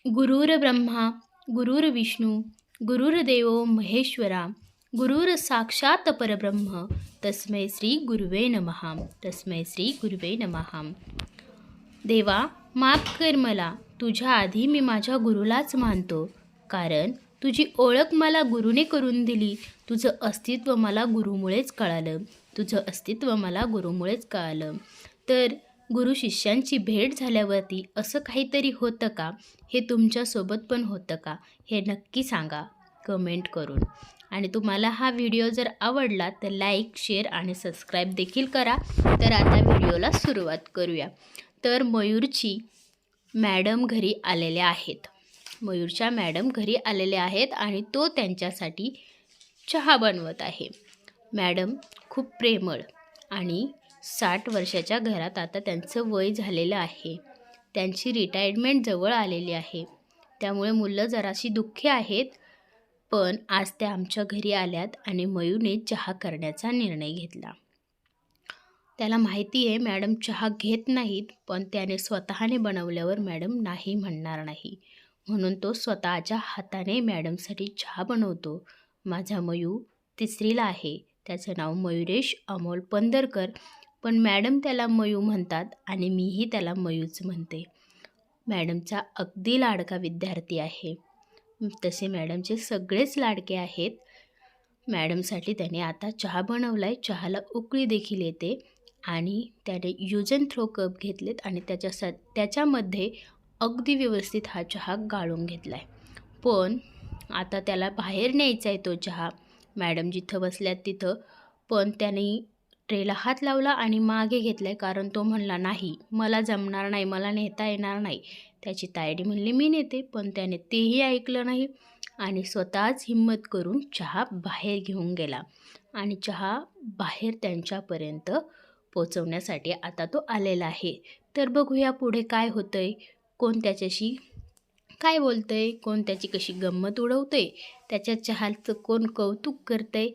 गुरुर् ब्रह्मा गुरुर्विष्णू गुरुर्देव महेश्वरा गुरुर साक्षात परब्रह्म तस्मै श्री गुरुवे नमः. तस्मै श्री गुरुवे नमः. देवा माफ कर मला, तुझ्या आधी मी माझ्या गुरुलाच मानतो, कारण तुझी ओळख मला गुरुने करून दिली. तुझं अस्तित्व मला गुरुमुळेच कळालं. तुझं अस्तित्व मला गुरुमुळेच कळालं. तर गुरु शिष्यांची भेट झाल्यावरती असं काहीतरी होतं का? हे तुमच्यासोबत पण होतं का? हे नक्की सांगा कमेंट करून. आणि तुम्हाला हा व्हिडिओ जर आवडला तर लाईक, शेअर आणि सबस्क्राईब देखील करा. तर आता व्हिडिओला सुरुवात करूया. तर मयूरची मॅडम घरी आलेल्या आहेत. मयूरच्या मॅडम घरी आलेल्या आहेत आणि तो त्यांच्यासाठी चहा बनवत आहे. मॅडम खूप प्रेमळ आणि 60 वर्षाच्या घरात आता त्यांचं वय झालेलं आहे. त्यांची रिटायरमेंट जवळ आलेली आहे. त्यामुळे मुलं जराशी दुःखी आहेत. पण आज त्या आमच्या घरी आल्यात आणि मयूरने चहा करण्याचा निर्णय घेतला. त्याला माहिती आहे मॅडम चहा घेत नाहीत, पण त्याने स्वतःने बनवल्यावर मॅडम नाही म्हणणार नाही. म्हणून तो स्वतःच्या हाताने मॅडमसाठी चहा बनवतो. माझा मयू 3रीला आहे. त्याचं नाव मयुरेश अमोल पंधरकर, पण मॅडम त्याला मयू म्हणतात आणि मीही त्याला मयूच म्हणते. मॅडमचा अगदी लाडका विद्यार्थी आहे. तसे मॅडमचे सगळेच लाडके आहेत. मॅडमसाठी त्याने आता चहा बनवला आहे. चहाला उकळी देखील येते आणि त्याने यूज अँड थ्रो कप घेतलेत आणि त्याच्यामध्ये अगदी व्यवस्थित हा चहा गाळून घेतला आहे. पण आता त्याला बाहेर न्यायचा आहे तो चहा, मॅडम जिथं बसल्यात तिथं. पण त्याने ट्रेला हात लावला आणि मागे घेतला आहे, कारण तो म्हणला नाही मला जमणार नाही, मला नेता येणार नाही. त्याची तायडी म्हणली मी नेते, पण त्याने तेही ऐकलं नाही आणि स्वतःच हिम्मत करून चहा बाहेर घेऊन गेला. आणि चहा बाहेर त्यांच्यापर्यंत पोचवण्यासाठी आता तो आलेला आहे. तर बघूया पुढे काय होतंय, कोण त्याच्याशी काय बोलतंय, कोण त्याची कशी गंमत उडवतंय, त्याच्या चहाचं कोण कौतुक करतंय,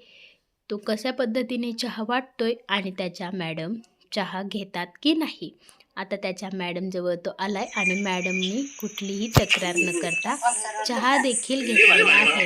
तो कशा पद्धतीने चहा वाटतोय आणि त्याच्या मॅडम चहा घेतात की नाही. आता त्याच्या मॅडमजवळ तो आलाय आणि मॅडमनी कुठलीही तक्रार न करता चहा देखील घेतलेला आहे.